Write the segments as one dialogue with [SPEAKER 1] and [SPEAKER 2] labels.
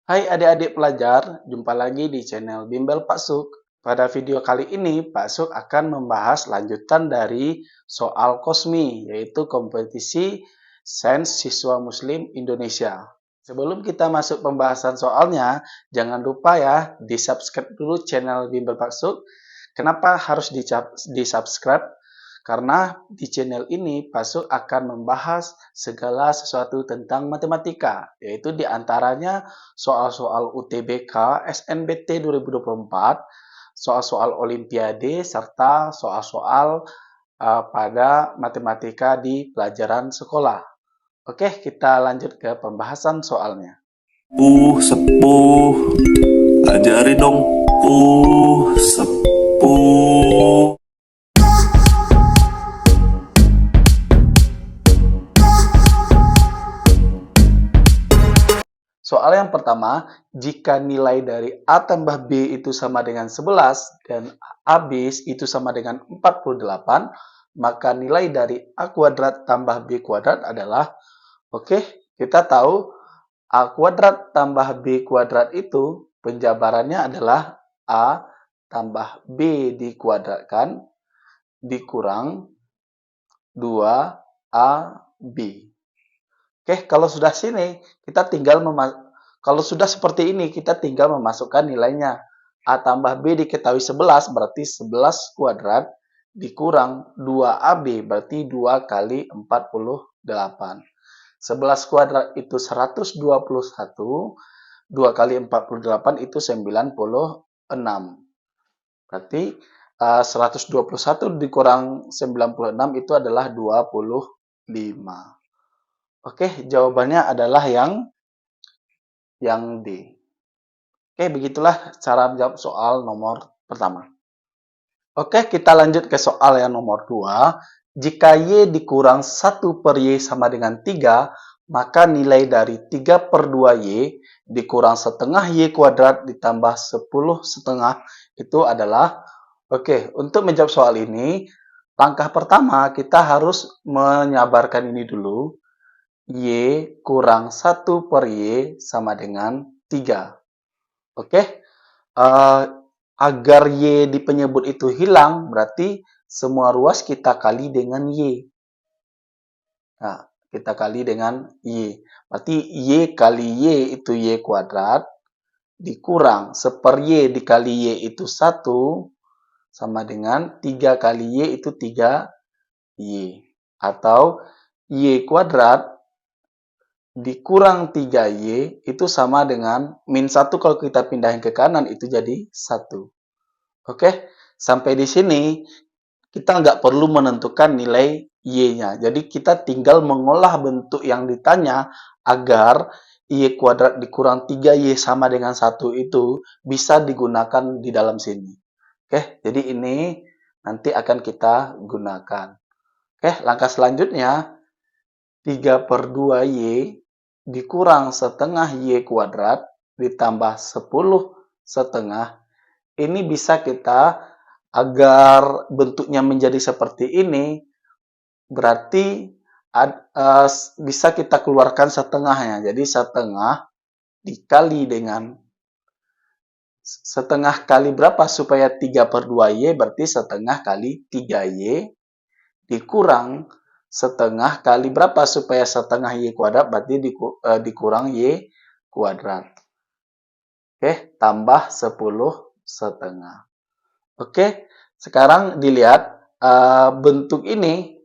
[SPEAKER 1] Hai adik-adik pelajar, jumpa lagi di channel Bimbel Pak Suk. Pada video kali ini, Pak Suk akan membahas lanjutan dari soal KOSMI, yaitu kompetisi Sains Siswa Muslim Indonesia. Sebelum kita masuk pembahasan soalnya, jangan lupa ya, di-subscribe dulu channel Bimbel Pak Suk. Kenapa harus di-subscribe? Karena di channel ini Pasuk akan membahas segala sesuatu tentang matematika, yaitu diantaranya soal-soal UTBK, SNBT 2024, soal-soal Olimpiade, serta soal-soal pada matematika di pelajaran sekolah. Oke, kita lanjut ke pembahasan soalnya.
[SPEAKER 2] Sepuh, ajari dong, sepuh.
[SPEAKER 1] Soal yang pertama, jika nilai dari A tambah B itu sama dengan 11 dan AB itu sama dengan 48, maka nilai dari A kuadrat tambah B kuadrat adalah, kita tahu A kuadrat tambah B kuadrat itu penjabarannya adalah A tambah B dikuadratkan dikurang 2AB. Kalau sudah seperti ini, kita tinggal memasukkan nilainya. A tambah B diketahui 11, berarti 11 kuadrat dikurang 2AB, berarti 2 kali 48. 11 kuadrat itu 121, 2 kali 48 itu 96. Berarti 121 dikurang 96 itu adalah 25. Jawabannya adalah yang D. Begitulah cara menjawab soal nomor pertama. Kita lanjut ke soal yang nomor 2. Jika Y dikurang 1 per Y sama dengan 3, maka nilai dari 3 per 2Y dikurang setengah Y kuadrat ditambah 10 setengah itu adalah, untuk menjawab soal ini, langkah pertama kita harus menyabarkan ini dulu. Y kurang 1 per Y sama dengan 3. Agar Y di penyebut itu hilang, berarti semua ruas kita kali dengan Y. Nah, kita kali dengan Y. Berarti Y kali Y itu Y kuadrat, dikurang 1 per Y dikali Y itu 1, sama dengan 3 kali Y itu 3Y. Atau Y kuadrat dikurang 3Y itu sama dengan min 1 kalau kita pindahin ke kanan itu jadi 1. Sampai di sini kita nggak perlu menentukan nilai Y-nya. Jadi kita tinggal mengolah bentuk yang ditanya agar Y kuadrat dikurang 3Y sama dengan 1 itu bisa digunakan di dalam sini. Jadi ini nanti akan kita gunakan. Langkah selanjutnya 3 per 2Y dikurang setengah Y kuadrat ditambah 10 setengah. Ini bisa kita, agar bentuknya menjadi seperti ini, berarti bisa kita keluarkan setengahnya. Jadi setengah dikali dengan setengah kali berapa supaya 3 per 2Y, berarti setengah kali 3Y dikurang setengah kali berapa supaya setengah Y kuadrat, berarti dikurang Y kuadrat. Tambah 10 setengah. Sekarang dilihat bentuk ini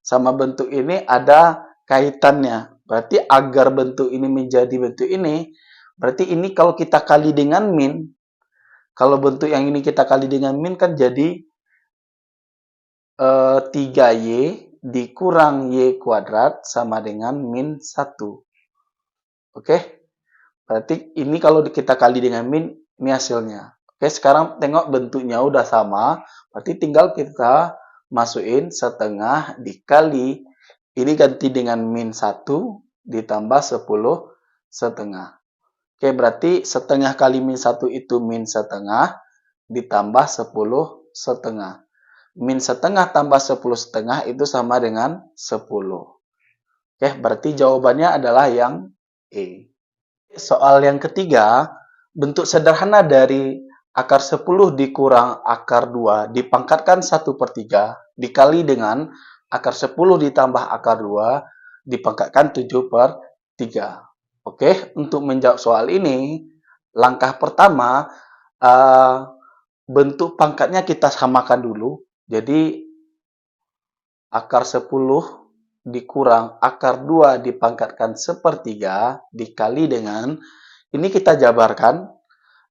[SPEAKER 1] sama bentuk ini ada kaitannya. Berarti agar bentuk ini menjadi bentuk ini, berarti ini kalau kita kali dengan min, kalau bentuk yang ini kita kali dengan min kan jadi 3Y dikurang Y kuadrat sama dengan min 1. Berarti ini kalau kita kali dengan min, ini hasilnya. Sekarang tengok bentuknya udah sama, berarti tinggal kita masukin setengah dikali, ini ganti dengan min 1 ditambah 10 setengah. Berarti setengah kali min 1 itu min setengah ditambah 10 setengah. Min setengah tambah 10 setengah itu sama dengan 10. Berarti jawabannya adalah yang E. Soal yang ketiga, bentuk sederhana dari akar 10 dikurang akar 2 dipangkatkan 1/3 dikali dengan akar 10 ditambah akar 2 dipangkatkan 7/3. Oke, untuk menjawab soal ini, langkah pertama, eh, bentuk pangkatnya kita samakan dulu. Jadi, akar 10 dikurang akar 2 dipangkatkan 1/3 dikali dengan, ini kita jabarkan,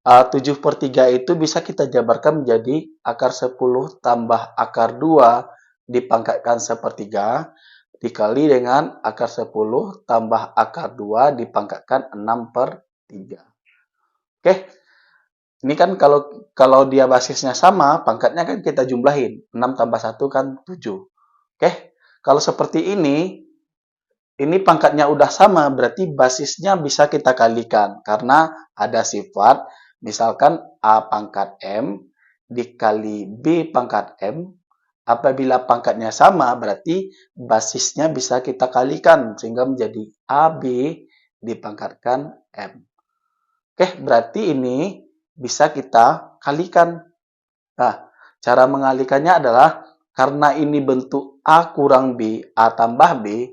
[SPEAKER 1] 7/3 itu bisa kita jabarkan menjadi akar 10 tambah akar 2 dipangkatkan 1/3 dikali dengan akar 10 tambah akar 2 dipangkatkan 6/3. Oke, ini kan kalau dia basisnya sama, pangkatnya kan kita jumlahin. 6 tambah 1 kan 7. Oke, kalau seperti ini pangkatnya udah sama, berarti basisnya bisa kita kalikan. Karena ada sifat, misalkan A pangkat M dikali B pangkat M. Apabila pangkatnya sama, berarti basisnya bisa kita kalikan. Sehingga menjadi AB dipangkatkan M. Oke, berarti ini bisa kita kalikan. Nah, cara mengalikannya adalah karena ini bentuk A kurang B, A tambah B,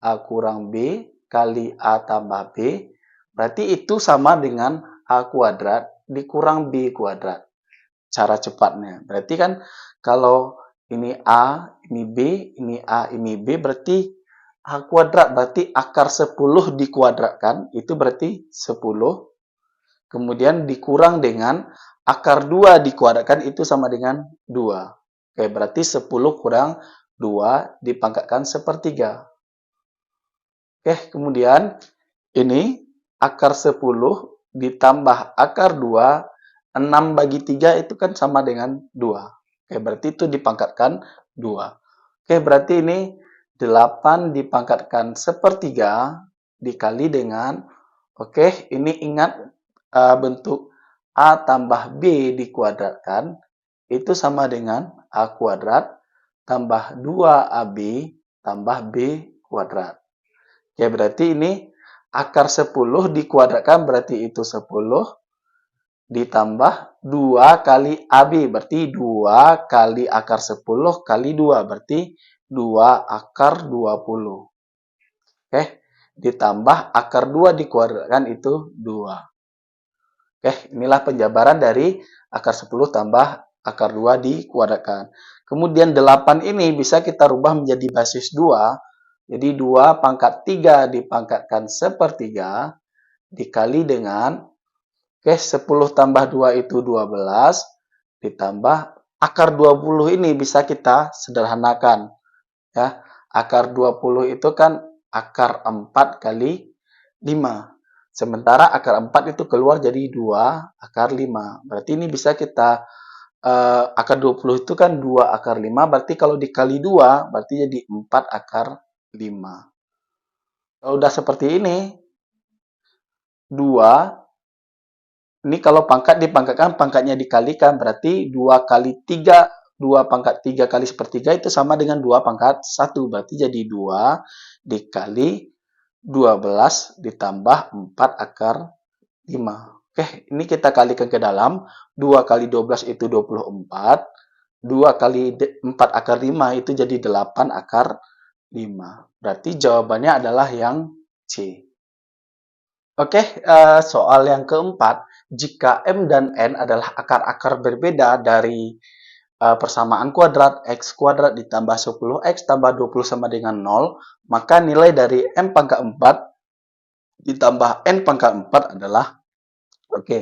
[SPEAKER 1] A kurang B kali A tambah B, berarti itu sama dengan A kuadrat dikurang B kuadrat. Cara cepatnya. Berarti kan kalau ini A, ini B, ini A, ini B, berarti A kuadrat, berarti akar 10 dikuadratkan, itu berarti 10. Kemudian dikurang dengan akar 2 dikuadratkan, itu sama dengan 2. Oke, berarti 10 kurang 2 dipangkatkan 1/3. Oke, kemudian ini akar 10 ditambah akar 2, 6 bagi 3 itu kan sama dengan 2. Oke, berarti itu dipangkatkan 2. Oke, berarti ini 8 dipangkatkan 1/3 dikali dengan, oke, ini ingat bentuk A tambah B dikuadratkan, itu sama dengan A kuadrat tambah 2AB tambah B kuadrat. Ya, berarti ini akar 10 dikuadratkan, berarti itu 10 ditambah 2 kali AB, berarti 2 kali akar 10 kali 2, berarti 2 akar 20. Oke, ditambah akar 2 dikuadratkan itu 2. Oke, inilah penjabaran dari akar 10 tambah akar 2 dikuadratkan. Kemudian 8 ini bisa kita rubah menjadi basis 2. Jadi 2 pangkat 3 dipangkatkan 1/3 dikali dengan, oke, 10 tambah 2 itu 12, ditambah akar 20 ini bisa kita sederhanakan. Ya, akar 20 itu kan akar 4 kali 5. Sementara akar 4 itu keluar jadi 2 akar 5. Berarti ini bisa kita, akar 20 itu kan 2 akar 5, berarti kalau dikali 2, berarti jadi 4 akar 5. Kalau udah seperti ini, 2, ini kalau pangkat dipangkatkan, pangkatnya dikalikan, berarti 2 kali 3, 2 pangkat 3 kali 1/3 itu sama dengan 2 pangkat 1. Berarti jadi 2 dikali 12 ditambah 4 akar 5. Oke, ini kita kalikan ke dalam. 2 kali 12 itu 24. 2 kali 4 akar 5 itu jadi 8 akar 5. Berarti jawabannya adalah yang C. Oke, soal yang keempat. Jika M dan N adalah akar-akar berbeda dari persamaan kuadrat X kuadrat ditambah 10X tambah 20 sama dengan 0, maka nilai dari M pangkat 4 ditambah N pangkat 4 adalah, oke.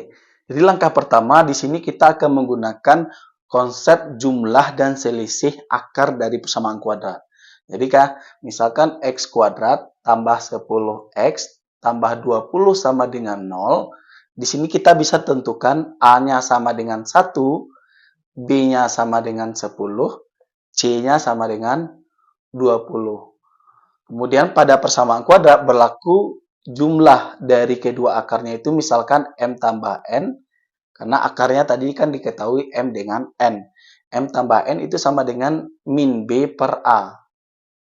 [SPEAKER 1] Jadi langkah pertama di sini kita akan menggunakan konsep jumlah dan selisih akar dari persamaan kuadrat. Jadi kan misalkan X kuadrat tambah 10X tambah 20 sama dengan 0. Di sini kita bisa tentukan A-nya sama dengan 1, B-nya sama dengan 10, C-nya sama dengan 20. Kemudian pada persamaan kuadrat berlaku jumlah dari kedua akarnya itu misalkan M tambah N, karena akarnya tadi kan diketahui M dengan N. M tambah N itu sama dengan min B per A.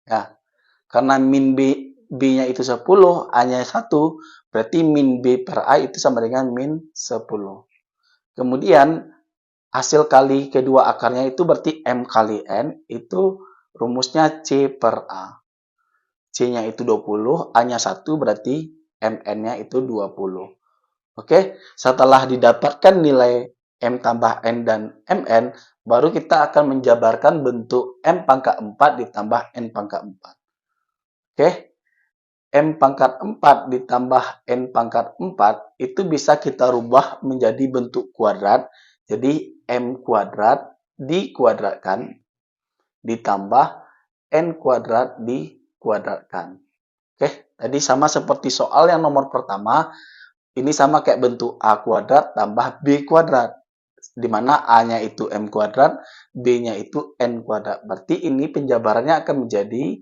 [SPEAKER 1] Ya, karena min B, B-nya itu 10, A-nya 1, berarti min B per A itu sama dengan min 10. Kemudian hasil kali kedua akarnya itu berarti M kali N, itu rumusnya C per A. C-nya itu 20, A-nya 1 berarti MN-nya itu 20. Oke, setelah didapatkan nilai M tambah N dan MN, baru kita akan menjabarkan bentuk M pangkat 4 ditambah N pangkat 4. Oke, M pangkat 4 ditambah N pangkat 4 itu bisa kita rubah menjadi bentuk kuadrat. Jadi M kuadrat dikuadratkan ditambah N kuadrat dikuadratkan. Oke, tadi sama seperti soal yang nomor pertama, ini sama kayak bentuk A kuadrat tambah B kuadrat. Di mana A-nya itu M kuadrat, B-nya itu N kuadrat. Berarti ini penjabarannya akan menjadi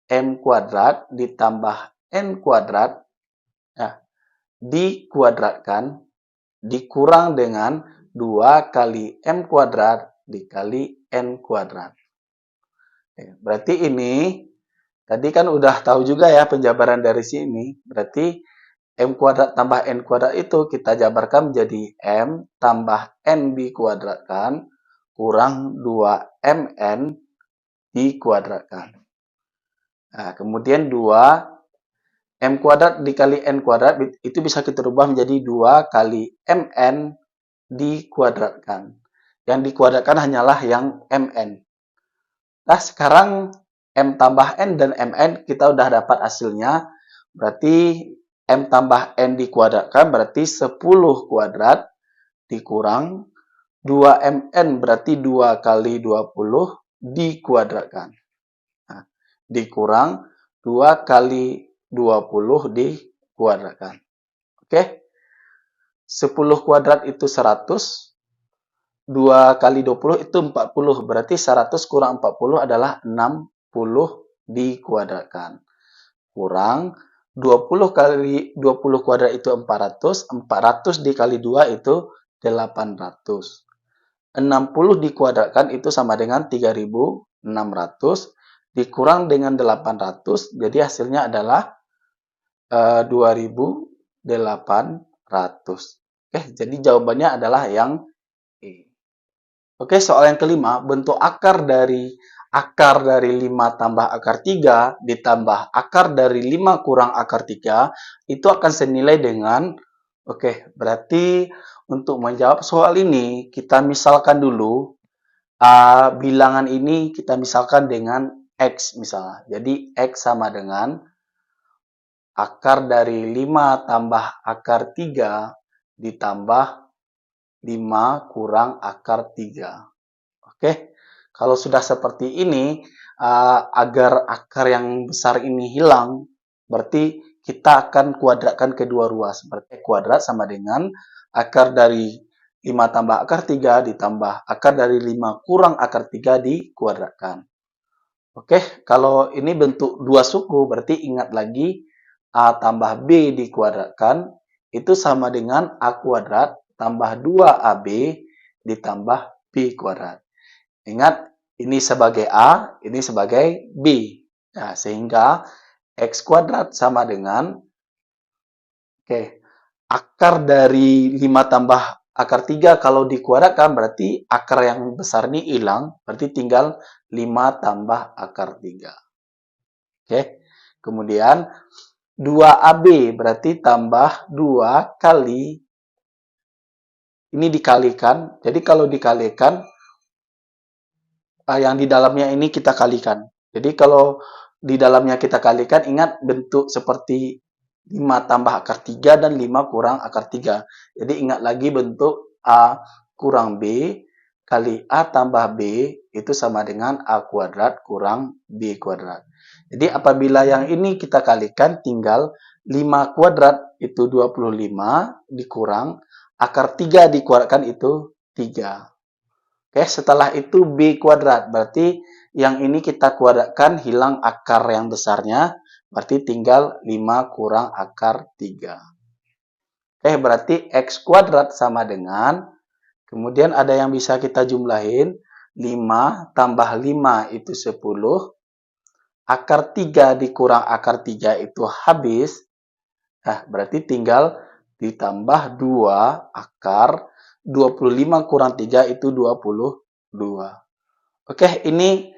[SPEAKER 1] M kuadrat ditambah N kuadrat, ya, dikuadratkan, dikurang dengan 2 kali M kuadrat dikali N kuadrat. Berarti ini, tadi kan udah tahu juga ya penjabaran dari sini. Berarti M kuadrat tambah N kuadrat itu kita jabarkan menjadi M tambah N dikuadratkan kurang 2MN dikuadratkan. Nah, kemudian 2M kuadrat dikali N kuadrat itu bisa kita rubah menjadi 2 kali MN dikuadratkan. Yang dikuadratkan hanyalah yang MN. Nah, sekarang M tambah N dan MN kita udah dapat hasilnya. Berarti M tambah N dikuadratkan berarti 10 kuadrat dikurang 2MN berarti 2 kali 20 dikuadratkan. Nah, dikurang 2 kali 20 dikuadratkan. Oke. 10 kuadrat itu 100. 2 kali 20 itu 40. Berarti 100 kurang 40 adalah 60 dikuadratkan. Kurang 20 kali 20 kuadrat itu 400. 400 dikali 2 itu 800. 60 dikuadratkan itu sama dengan 3600. Dikurang dengan 800. Jadi hasilnya adalah 2800. Oke, jadi jawabannya adalah yang E. Oke, soal yang kelima, bentuk akar dari 5 tambah akar 3 ditambah akar dari 5 kurang akar 3 itu akan senilai dengan, oke, berarti untuk menjawab soal ini kita misalkan dulu bilangan ini kita misalkan dengan X misalnya. Jadi X sama dengan akar dari 5 tambah akar 3 ditambah 5 kurang akar 3. Oke, kalau sudah seperti ini, agar akar yang besar ini hilang, berarti kita akan kuadratkan kedua ruas. Berarti kuadrat sama dengan akar dari 5 tambah akar 3 ditambah akar dari 5 kurang akar 3 dikuadratkan. Oke, kalau ini bentuk dua suku, berarti ingat lagi A tambah B dikuadratkan, itu sama dengan A kuadrat tambah 2AB ditambah B kuadrat. Ingat, ini sebagai A, ini sebagai B. Nah, sehingga X kuadrat sama dengan, akar dari 5 tambah akar 3 kalau dikuadratkan berarti akar yang besar ini hilang, berarti tinggal 5 tambah akar 3. Kemudian 2AB berarti tambah 2 kali, ini dikalikan. Jadi kalau dikalikan, yang di dalamnya ini kita kalikan. Jadi kalau di dalamnya kita kalikan, ingat bentuk seperti 5 tambah akar 3 dan 5 kurang akar 3. Jadi ingat lagi bentuk A kurang B kali A tambah B itu sama dengan A kuadrat kurang B kuadrat. Jadi apabila yang ini kita kalikan tinggal 5 kuadrat itu 25 dikurang akar 3 dikuadratkan itu 3. Oke, setelah itu B kuadrat. Berarti yang ini kita kuadratkan hilang akar yang besarnya. Berarti tinggal 5 kurang akar 3. Oke, berarti X kuadrat sama dengan, kemudian ada yang bisa kita jumlahin. 5 tambah 5 itu 10. Akar 3 dikurang akar 3 itu habis. Nah, berarti tinggal ditambah 2 akar 25 kurang 3 itu 22. Oke, ini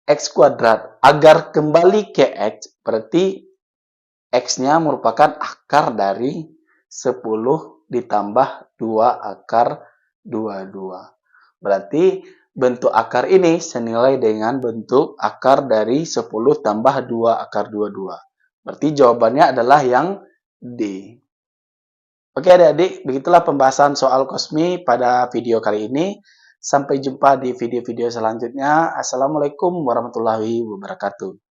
[SPEAKER 1] X kuadrat. Agar kembali ke X, berarti X-nya merupakan akar dari 10 ditambah 2 akar 22. Berarti bentuk akar ini senilai dengan bentuk akar dari 10 tambah 2 akar 22. Berarti jawabannya adalah yang D. Oke adik-adik, begitulah pembahasan soal kosmi pada video kali ini. Sampai jumpa di video-video selanjutnya. Assalamualaikum warahmatullahi wabarakatuh.